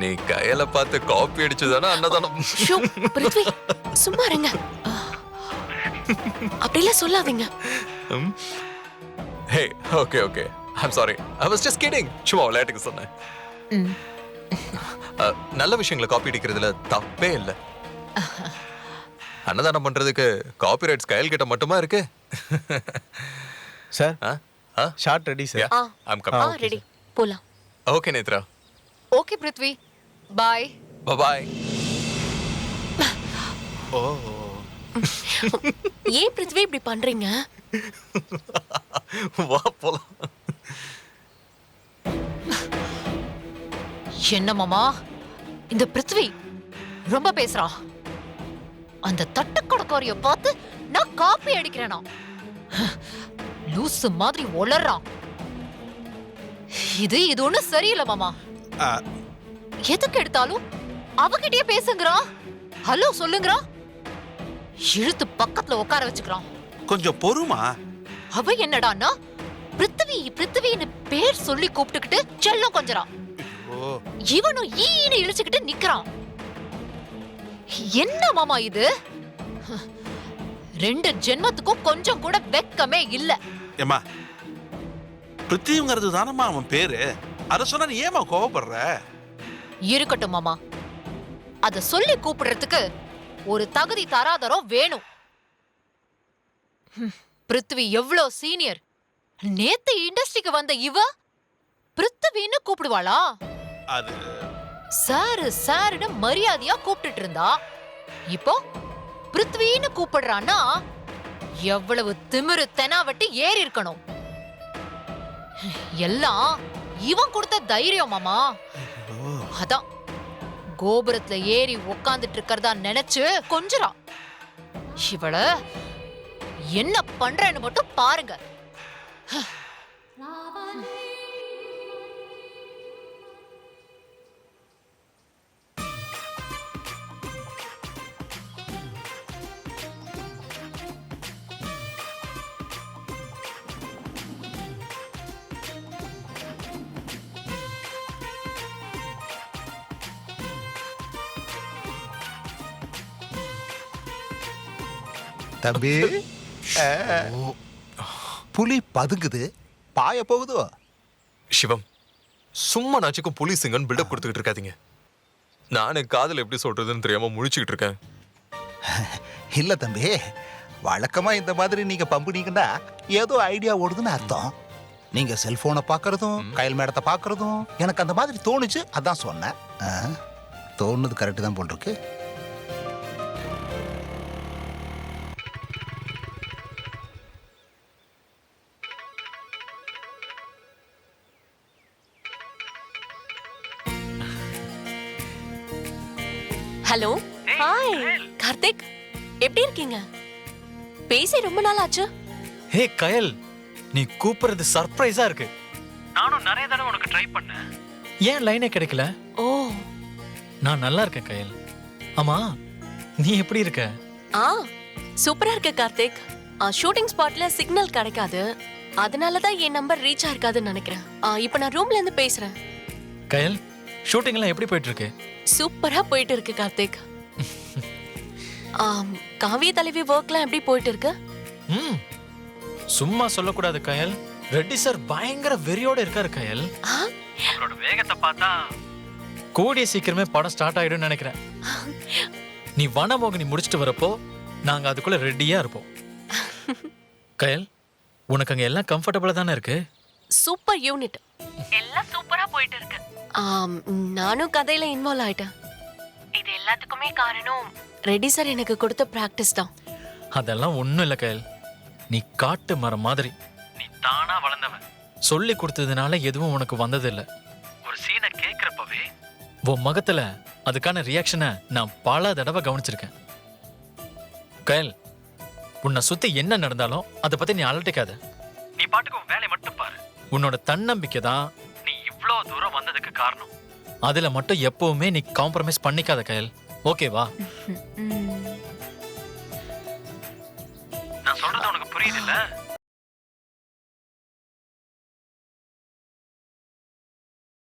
நீ கையில பார்த்து காப்பி அடிச்சதானே அன்னதானம். ஷோ பிருத்வி சும்மா இருங்க. அப்படிலாம் சொல்லாதீங்க. Hey okay okay I'm sorry, I was just kidding. சும்மா விளையாட்டுக்கு சொன்னேன். நல்ல விஷயங்களை காப்பி அடிக்கிறதுல தப்பே இல்லை. அன்னதானம் பண்றதுக்கு காப்பிரைட்ஸ் கையில் கிட்ட மட்டுமா இருக்கு? Sir shot ready sir. I'm coming. Ready போலாம். ஓகே நேத்ரா. ஓகே பிருத்வி, பாய். பாய். ஓ ஏன் பிருத்வி இப்படி பண்றீங்க? வா போலாம். என்ன மாமா இந்த பிருத்வி ரொம்ப பேசுறான். அந்த தட்டுக்கடக்காரிய பார்த்து நான் காப்பி அடிக்கிறேனா? லூசு மாதிரி ஒளறான். இது ஒண்ணு சரியில்லை மாமா. எதுக்கு எடுத்தாலும் அவகிட்டயே பேசுங்கிறான், ஹலோ சொல்லுங்கிறான், இழுத்து பக்கத்துல உட்கார வச்சுக்கிறான். கொஞ்சம் பொறுமா. அவ என்னடான்னா பிருத்வி பிருத்வின்னு பேர் சொல்லி கூப்பிட்டுக்கிட்டு செல்லம் கொஞ்சறான். இவனும் ஈன்னு இழுச்சுக்கிட்டு நிக்கிறான். என்ன மாமா இது? 2 ஜென்மத்துக்கும் கொஞ்சம் கூட வெக்கமே இல்ல. ஏமா பிருத்திவிங்கிறது தானம்மா அவன் பேரு. அத சொன்னா நீ ஏமா கோவப்படுற? இருக்கட்டும் மாமா, அத சொல்லி கூப்பிடுறதுக்கு ஒரு தகுதி தராதரம் வேணும். பிருத்வி எவ்வளவு சீனியர். நேத்து இண்டஸ்ட்ரிக்கு வந்த இவ பிருத்வின்னு கூப்பிடுவாளா? அது சாரு சாருன்னு மரியாதையா கூப்பிட்டுட்டு இருந்தா, இப்போ பிருத்வின்னு கூப்பிடுறான்னா எவ்வளவு திமிரு தெனாவட்டி ஏறி இருக்கணும். எல்லாம் இவன் கொடுத்த தைரியம் மாமா. அதான் கோபுரத்துல ஏறி உக்காந்துட்டு இருக்கிறதா நினைச்சு கொஞ்சரா. இவள என்ன பண்றேன்னு மட்டும் பாருங்க. தம்பி புலி பதுங்குது, பாய போகுதோ? சிவம், சும்மா நாச்சுக்கும் போலீஸுங்கன்னு பில்டப் கொடுத்துக்கிட்டு இருக்காதீங்க. நானு காதல் எப்படி சொல்றதுன்னு தெரியாம முழிச்சுக்கிட்டு இருக்கேன். இல்ல தம்பி, வழக்கமா இந்த மாதிரி நீங்க பம்புனீங்கன்னா ஏதோ ஐடியா ஓடுதுன்னு அர்த்தம். நீங்க செல்போனை பாக்குறதும் கயல் மேடத்தை பாக்குறதும் எனக்கு அந்த மாதிரி தோணுச்சு, அதான் சொன்னேன். தோணுது கரெக்டு தான் போட்டிருக்கு. ஹலோ ஹாய் கார்த்திக், எப்படி இருக்கீங்க? பேசி ரொம்ப நாள் ஆச்சு. ஹே கயல், நீ கூப்பிடுறது சர்ப்ரைஸா இருக்கு. நானும் நிறைய தடவை உனக்கு ட்ரை பண்ணேன், ஏன் லைனே கிடைக்கல? ஓ, நான் நல்லா இருக்கேன் கயல். ஆமா, நீ எப்படி இருக்க? சூப்பரா இருக்கு கார்த்திக். ஷூட்டிங் ஸ்பாட்ல சிக்னல் கிடைக்காது, அதனாலதான் என் நம்பர் ரீச் ஆயிருக்காதுன்னு நினைக்கிறேன். இப்ப நான் ரூம்ல இருந்து பேசுறேன். கயல், ஷூட்டிங் எல்லாம் எப்படி போயிட்டு இருக்கு? சூப்பரா போயிட்டு இருக்கு கார்த்திக். காவிய தலைவி ஒர்க்லாம் எப்படி போயிட்டு இருக்கு? சும்மா சொல்லக்கூடாது கயல். ரெட்டி சார் பயங்கர வெறியோட இருக்காரு கயல். அவரோட வேகத்தை பார்த்தா கூடிய சீக்கிரமே படம் ஸ்டார்ட் ஆயிடும் நினைக்கிறேன். நீ வனமோகினி முடிச்சிட்டு வரப்போ நாங்க அதுக்குள்ள ரெடியா இருப்போம். கயல், உனக்கு அங்க எல்லாம் கம்ஃபர்டபுளா தானே இருக்கு? சூப்பர் யூனிட், எல்லாம் சூப்பரா போயிட்டு இருக்கு. நானும் கதையில இன்வால்வ் ஆயிட்டேன். இது எல்லாத்துக்குமே காரணம் ரெட்டி சார் எனக்கு கொடுத்த பிராக்டிஸ் தான். அதெல்லாம் ஒண்ணும் இல்ல கயல், நீ காட்டு மரம் மாதிரி. நீ தானா வளர்ந்தவன். சொல்லி கொடுத்ததுனால எதுவும் உனக்கு வந்தது இல்ல. ஒரு சீனை கேக்குறப்பவே உன் முகத்துல அதுக்கான ரியாக்ஷனை நான் பல தடவை கவனிச்சிருக்கேன். கயல், உன்னை சுத்தி என்ன நடந்தாலும் அதை பத்தி நீ அலட்டிக்காத. நீ பாட்டுக்கு உன் வேலையை மட்டும் பாரு. உன்னோட தன்னம்பிக்கை தான் நீ இவ்ளோ தூரம் வந்ததுக்கு காரணம். அதுல மட்டும் எப்பவுமே நீ காம்ப்ரமைஸ் பண்ணிக்காத கயல், ஓகேவா? நான் சொல்றது உனக்கு புரியுது இல்ல?